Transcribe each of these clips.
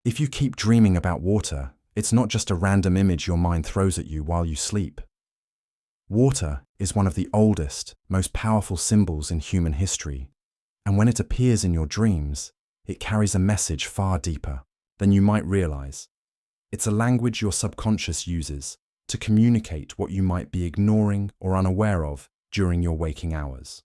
If you keep dreaming about water, it's not just a random image your mind throws at you while you sleep. Water is one of the oldest, most powerful symbols in human history, and when it appears in your dreams, it carries a message far deeper than you might realize. It's a language your subconscious uses to communicate what you might be ignoring or unaware of during your waking hours.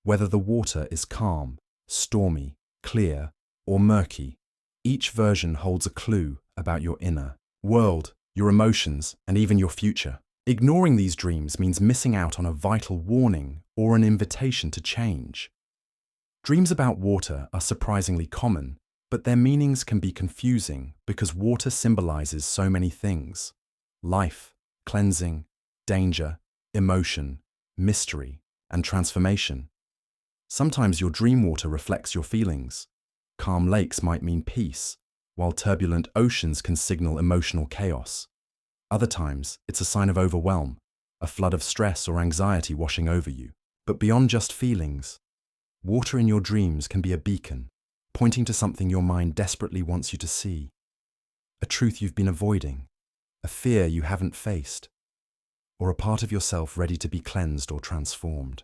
Whether the water is calm, stormy, clear, or murky, each version holds a clue about your inner world, your emotions, and even your future. Ignoring these dreams means missing out on a vital warning or an invitation to change. Dreams about water are surprisingly common, but their meanings can be confusing because water symbolizes so many things: life, cleansing, danger, emotion, mystery, and transformation. Sometimes your dream water reflects your feelings. Calm lakes might mean peace, while turbulent oceans can signal emotional chaos. Other times, it's a sign of overwhelm, a flood of stress or anxiety washing over you. But beyond just feelings, water in your dreams can be a beacon, pointing to something your mind desperately wants you to see. A truth you've been avoiding, a fear you haven't faced, or a part of yourself ready to be cleansed or transformed.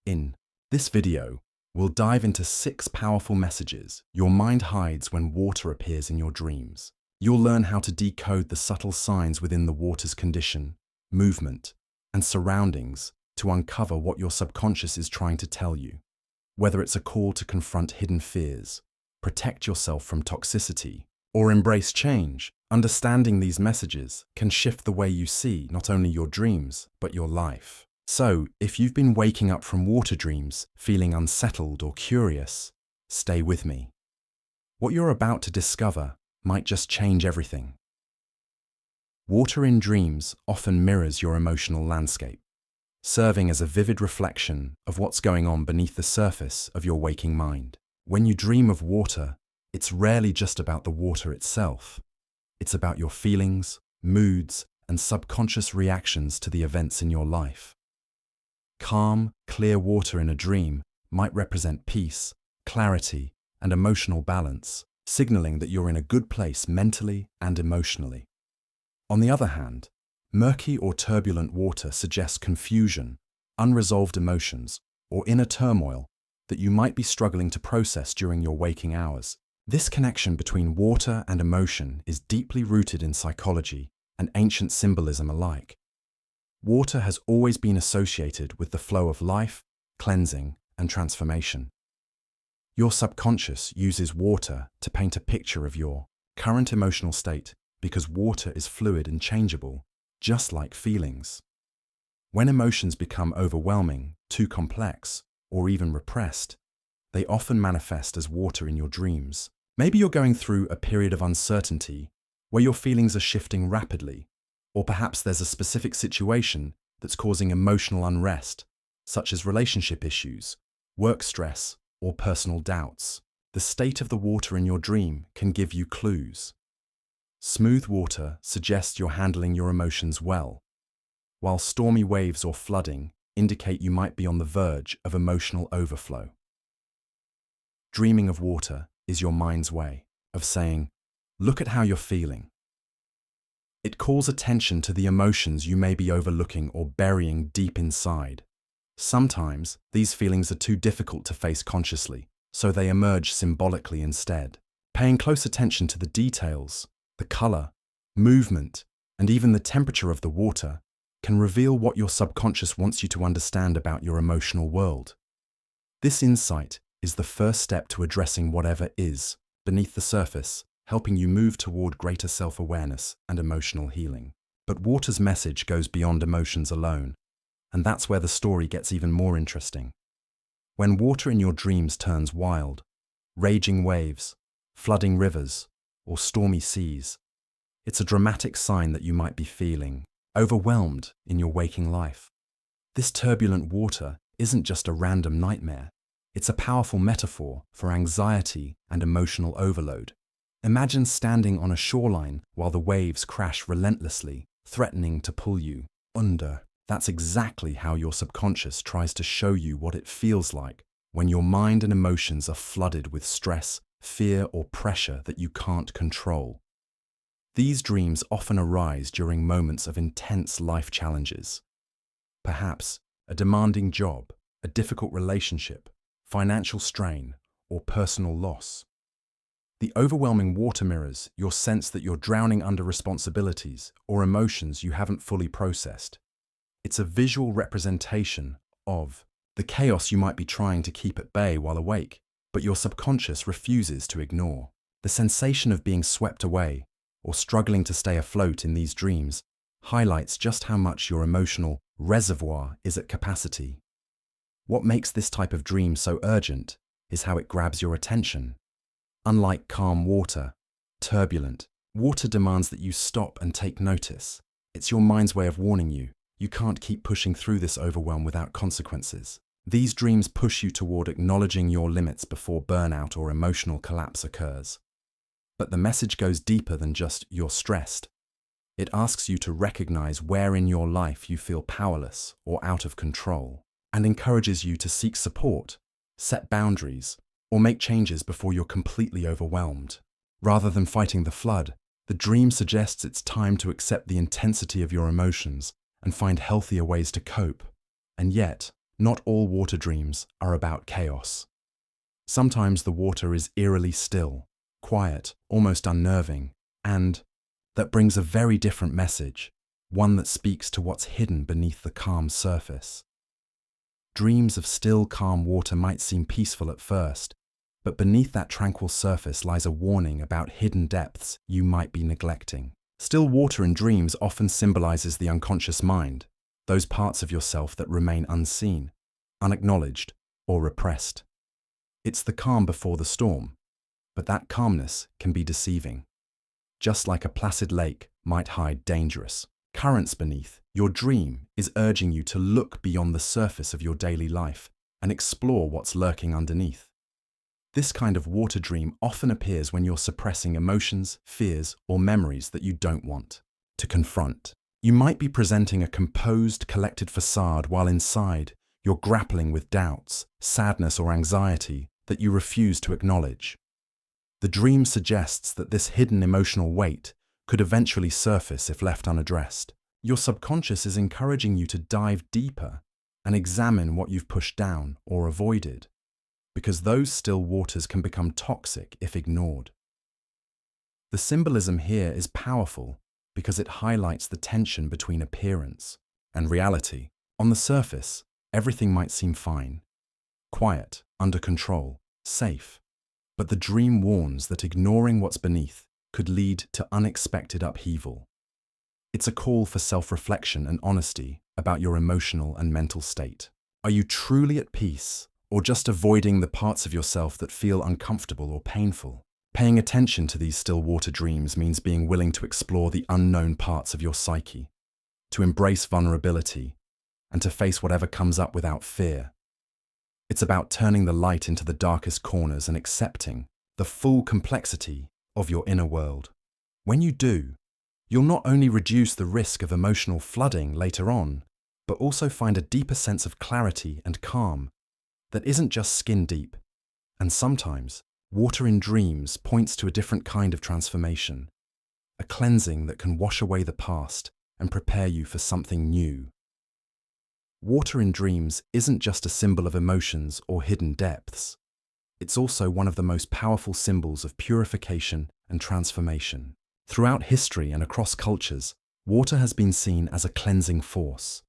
In this video, we'll dive into 6 powerful messages your mind hides when water appears in your dreams. You'll learn how to decode the subtle signs within the water's condition, movement, and surroundings to uncover what your subconscious is trying to tell you. Whether it's a call to confront hidden fears, protect yourself from toxicity, or embrace change, understanding these messages can shift the way you see not only your dreams, but your life. So, if you've been waking up from water dreams, feeling unsettled or curious, stay with me. What you're about to discover might just change everything. Water in dreams often mirrors your emotional landscape, serving as a vivid reflection of what's going on beneath the surface of your waking mind. When you dream of water, it's rarely just about the water itself. It's about your feelings, moods, and subconscious reactions to the events in your life. Calm, clear water in a dream might represent peace, clarity, and emotional balance, signaling that you're in a good place mentally and emotionally. On the other hand, murky or turbulent water suggests confusion, unresolved emotions, or inner turmoil that you might be struggling to process during your waking hours. This connection between water and emotion is deeply rooted in psychology and ancient symbolism alike. Water has always been associated with the flow of life, cleansing, and transformation. Your subconscious uses water to paint a picture of your current emotional state because water is fluid and changeable, just like feelings. When emotions become overwhelming, too complex, or even repressed, they often manifest as water in your dreams. Maybe you're going through a period of uncertainty where your feelings are shifting rapidly, or perhaps there's a specific situation that's causing emotional unrest, such as relationship issues, work stress, or personal doubts. The state of the water in your dream can give you clues. Smooth water suggests you're handling your emotions well, while stormy waves or flooding indicate you might be on the verge of emotional overflow. Dreaming of water is your mind's way of saying, "Look at how you're feeling." It calls attention to the emotions you may be overlooking or burying deep inside. Sometimes, these feelings are too difficult to face consciously, so they emerge symbolically instead. Paying close attention to the details, the color, movement, and even the temperature of the water can reveal what your subconscious wants you to understand about your emotional world. This insight is the first step to addressing whatever is beneath the surface, helping you move toward greater self-awareness and emotional healing. But water's message goes beyond emotions alone, and that's where the story gets even more interesting. When water in your dreams turns wild, raging waves, flooding rivers, or stormy seas, it's a dramatic sign that you might be feeling overwhelmed in your waking life. This turbulent water isn't just a random nightmare. It's a powerful metaphor for anxiety and emotional overload. Imagine standing on a shoreline while the waves crash relentlessly, threatening to pull you under. That's exactly how your subconscious tries to show you what it feels like when your mind and emotions are flooded with stress, fear, or pressure that you can't control. These dreams often arise during moments of intense life challenges. Perhaps a demanding job, a difficult relationship, financial strain, or personal loss. The overwhelming water mirrors your sense that you're drowning under responsibilities or emotions you haven't fully processed. It's a visual representation of the chaos you might be trying to keep at bay while awake, but your subconscious refuses to ignore. The sensation of being swept away or struggling to stay afloat in these dreams highlights just how much your emotional reservoir is at capacity. What makes this type of dream so urgent is how it grabs your attention. Unlike calm water, turbulent, water demands that you stop and take notice. It's your mind's way of warning you. You can't keep pushing through this overwhelm without consequences. These dreams push you toward acknowledging your limits before burnout or emotional collapse occurs. But the message goes deeper than just "you're stressed." It asks you to recognize where in your life you feel powerless or out of control, and encourages you to seek support, set boundaries, or make changes before you're completely overwhelmed. Rather than fighting the flood, the dream suggests it's time to accept the intensity of your emotions and find healthier ways to cope. And yet, not all water dreams are about chaos. Sometimes the water is eerily still, quiet, almost unnerving, and that brings a very different message, one that speaks to what's hidden beneath the calm surface. Dreams of still, calm water might seem peaceful at first, but beneath that tranquil surface lies a warning about hidden depths you might be neglecting. Still water in dreams often symbolizes the unconscious mind, those parts of yourself that remain unseen, unacknowledged, or repressed. It's the calm before the storm, but that calmness can be deceiving. Just like a placid lake might hide dangerous currents beneath, your dream is urging you to look beyond the surface of your daily life and explore what's lurking underneath. This kind of water dream often appears when you're suppressing emotions, fears, or memories that you don't want to confront. You might be presenting a composed, collected facade while inside you're grappling with doubts, sadness, or anxiety that you refuse to acknowledge. The dream suggests that this hidden emotional weight could eventually surface if left unaddressed. Your subconscious is encouraging you to dive deeper and examine what you've pushed down or avoided, because those still waters can become toxic if ignored. The symbolism here is powerful because it highlights the tension between appearance and reality. On the surface, everything might seem fine, quiet, under control, safe. But the dream warns that ignoring what's beneath could lead to unexpected upheaval. It's a call for self-reflection and honesty about your emotional and mental state. Are you truly at peace, or just avoiding the parts of yourself that feel uncomfortable or painful? Paying attention to these still water dreams means being willing to explore the unknown parts of your psyche, to embrace vulnerability, and to face whatever comes up without fear. It's about turning the light into the darkest corners and accepting the full complexity of your inner world. When you do, you'll not only reduce the risk of emotional flooding later on, but also find a deeper sense of clarity and calm that isn't just skin deep. And sometimes, water in dreams points to a different kind of transformation, a cleansing that can wash away the past and prepare you for something new. Water in dreams isn't just a symbol of emotions or hidden depths. It's also one of the most powerful symbols of purification and transformation. Throughout history and across cultures, water has been seen as a cleansing force,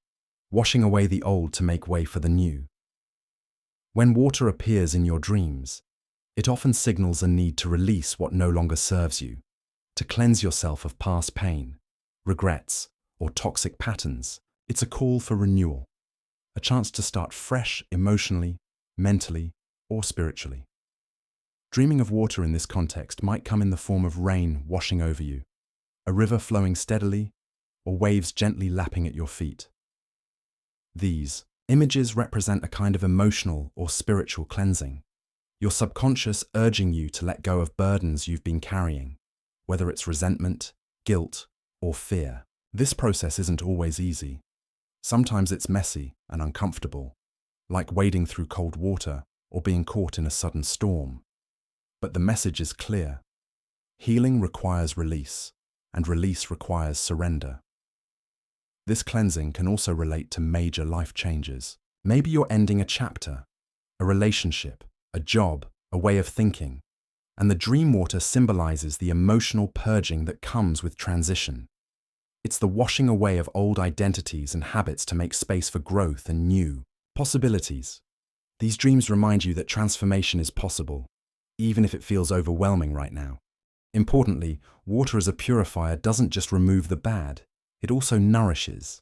washing away the old to make way for the new. When water appears in your dreams, it often signals a need to release what no longer serves you, to cleanse yourself of past pain, regrets, or toxic patterns. It's a call for renewal, a chance to start fresh emotionally, mentally, or spiritually. Dreaming of water in this context might come in the form of rain washing over you, a river flowing steadily, or waves gently lapping at your feet. These images represent a kind of emotional or spiritual cleansing, your subconscious urging you to let go of burdens you've been carrying, whether it's resentment, guilt, or fear. This process isn't always easy. Sometimes it's messy and uncomfortable, like wading through cold water or being caught in a sudden storm. But the message is clear. Healing requires release, and release requires surrender. This cleansing can also relate to major life changes. Maybe you're ending a chapter, a relationship, a job, a way of thinking, and the dream water symbolizes the emotional purging that comes with transition. It's the washing away of old identities and habits to make space for growth and new possibilities. These dreams remind you that transformation is possible, even if it feels overwhelming right now. Importantly, water as a purifier doesn't just remove the bad, it also nourishes.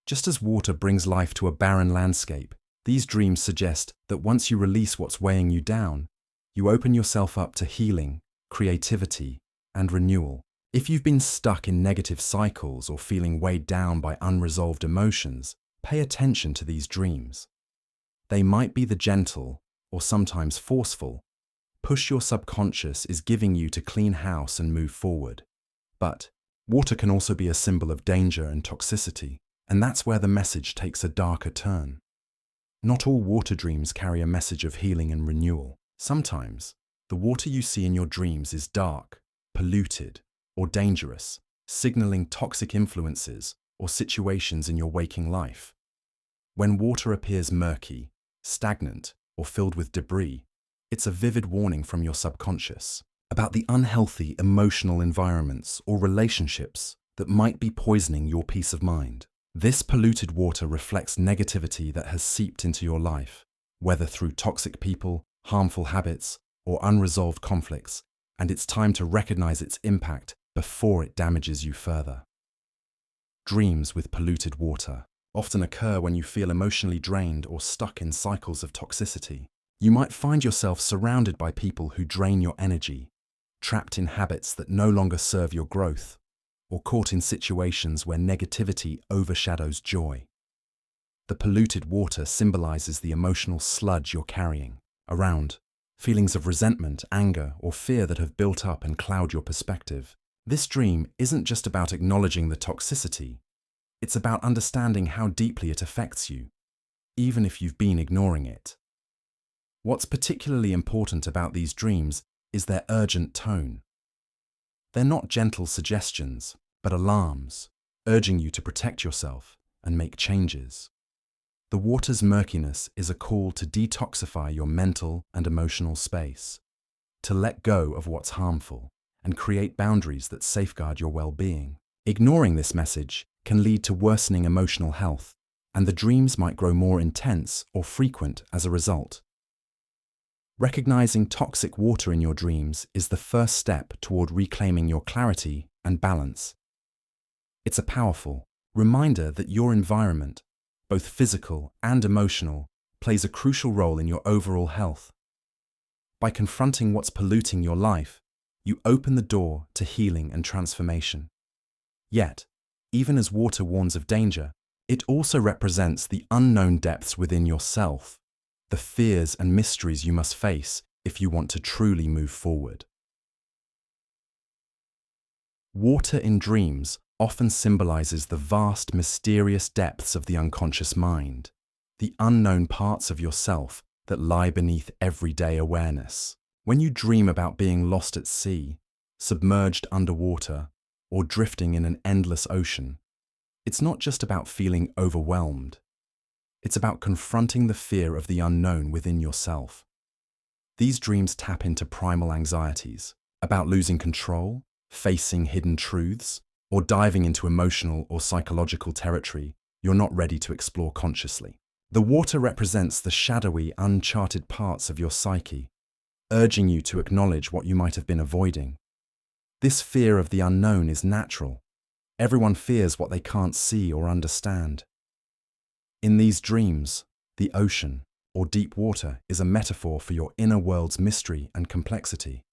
Just as water brings life to a barren landscape, these dreams suggest that once you release what's weighing you down, you open yourself up to healing, creativity, and renewal. If you've been stuck in negative cycles or feeling weighed down by unresolved emotions, pay attention to these dreams. They might be the gentle, or sometimes forceful, push your subconscious is giving you to clean house and move forward. But water can also be a symbol of danger and toxicity, and that's where the message takes a darker turn. Not all water dreams carry a message of healing and renewal. Sometimes, the water you see in your dreams is dark, polluted, or dangerous, signaling toxic influences or situations in your waking life. When water appears murky, stagnant, or filled with debris, it's a vivid warning from your subconscious about the unhealthy emotional environments or relationships that might be poisoning your peace of mind. This polluted water reflects negativity that has seeped into your life, whether through toxic people, harmful habits, or unresolved conflicts, and it's time to recognize its impact before it damages you further. Dreams with polluted water often occur when you feel emotionally drained or stuck in cycles of toxicity. You might find yourself surrounded by people who drain your energy, trapped in habits that no longer serve your growth, or caught in situations where negativity overshadows joy. The polluted water symbolizes the emotional sludge you're carrying around, feelings of resentment, anger, or fear that have built up and cloud your perspective. This dream isn't just about acknowledging the toxicity, it's about understanding how deeply it affects you, even if you've been ignoring it. What's particularly important about these dreams is their urgent tone. They're not gentle suggestions, but alarms, urging you to protect yourself and make changes. The water's murkiness is a call to detoxify your mental and emotional space, to let go of what's harmful, and create boundaries that safeguard your well-being. Ignoring this message can lead to worsening emotional health, and the dreams might grow more intense or frequent as a result. Recognizing toxic water in your dreams is the first step toward reclaiming your clarity and balance. It's a powerful reminder that your environment, both physical and emotional, plays a crucial role in your overall health. By confronting what's polluting your life, you open the door to healing and transformation. Yet, even as water warns of danger, it also represents the unknown depths within yourself, the fears and mysteries you must face if you want to truly move forward. Water in dreams often symbolizes the vast, mysterious depths of the unconscious mind, the unknown parts of yourself that lie beneath everyday awareness. When you dream about being lost at sea, submerged underwater, or drifting in an endless ocean, it's not just about feeling overwhelmed. It's about confronting the fear of the unknown within yourself. These dreams tap into primal anxieties, about losing control, facing hidden truths, or diving into emotional or psychological territory you're not ready to explore consciously. The water represents the shadowy, uncharted parts of your psyche, urging you to acknowledge what you might have been avoiding. This fear of the unknown is natural. Everyone fears what they can't see or understand. In these dreams, the ocean, or deep water, is a metaphor for your inner world's mystery and complexity.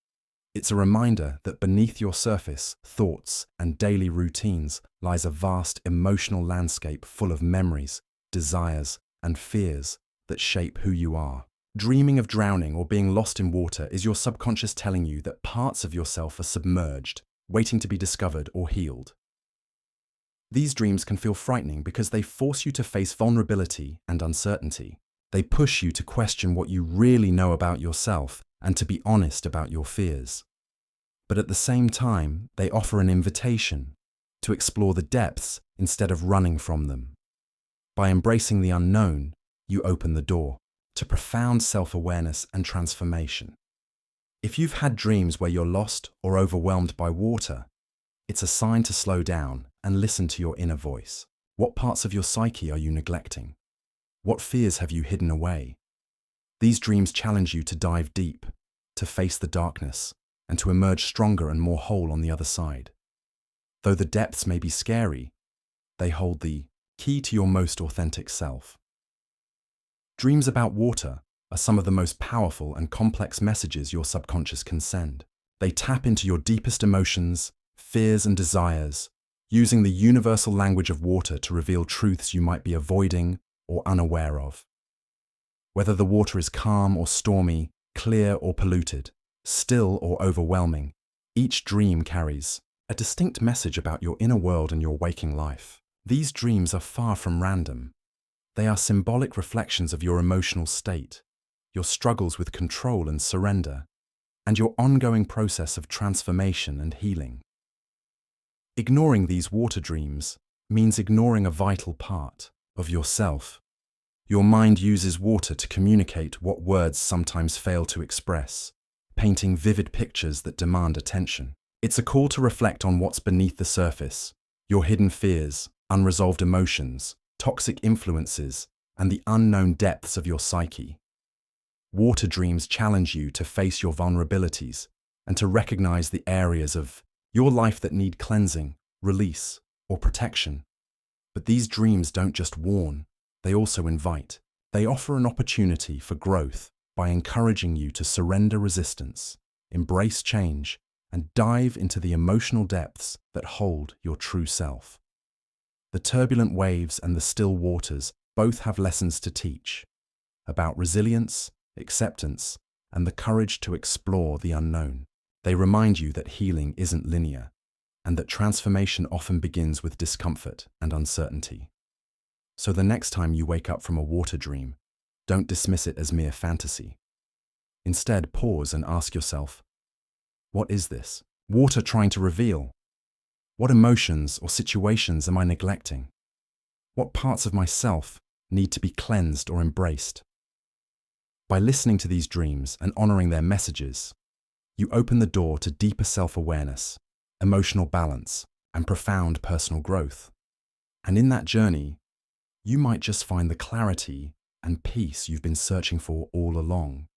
It's a reminder that beneath your surface, thoughts, and daily routines lies a vast emotional landscape full of memories, desires, and fears that shape who you are. Dreaming of drowning or being lost in water is your subconscious telling you that parts of yourself are submerged, waiting to be discovered or healed. These dreams can feel frightening because they force you to face vulnerability and uncertainty. They push you to question what you really know about yourself and to be honest about your fears. But at the same time, they offer an invitation to explore the depths instead of running from them. By embracing the unknown, you open the door to profound self-awareness and transformation. If you've had dreams where you're lost or overwhelmed by water, it's a sign to slow down and listen to your inner voice. What parts of your psyche are you neglecting? What fears have you hidden away? These dreams challenge you to dive deep, to face the darkness, and to emerge stronger and more whole on the other side. Though the depths may be scary, they hold the key to your most authentic self. Dreams about water are some of the most powerful and complex messages your subconscious can send. They tap into your deepest emotions, fears, and desires, using the universal language of water to reveal truths you might be avoiding or unaware of. Whether the water is calm or stormy, clear or polluted, still or overwhelming, each dream carries a distinct message about your inner world and your waking life. These dreams are far from random. They are symbolic reflections of your emotional state, your struggles with control and surrender, and your ongoing process of transformation and healing. Ignoring these water dreams means ignoring a vital part of yourself. Your mind uses water to communicate what words sometimes fail to express, painting vivid pictures that demand attention. It's a call to reflect on what's beneath the surface, your hidden fears, unresolved emotions, toxic influences, and the unknown depths of your psyche. Water dreams challenge you to face your vulnerabilities and to recognize the areas of your life that need cleansing, release, or protection. But these dreams don't just warn, they also invite. They offer an opportunity for growth by encouraging you to surrender resistance, embrace change, and dive into the emotional depths that hold your true self. The turbulent waves and the still waters both have lessons to teach about resilience, acceptance, and the courage to explore the unknown. They remind you that healing isn't linear, and that transformation often begins with discomfort and uncertainty. So the next time you wake up from a water dream, don't dismiss it as mere fantasy. Instead, pause and ask yourself, what is this water trying to reveal? What emotions or situations am I neglecting? What parts of myself need to be cleansed or embraced? By listening to these dreams and honoring their messages, you open the door to deeper self-awareness, emotional balance, and profound personal growth. And in that journey, you might just find the clarity and peace you've been searching for all along.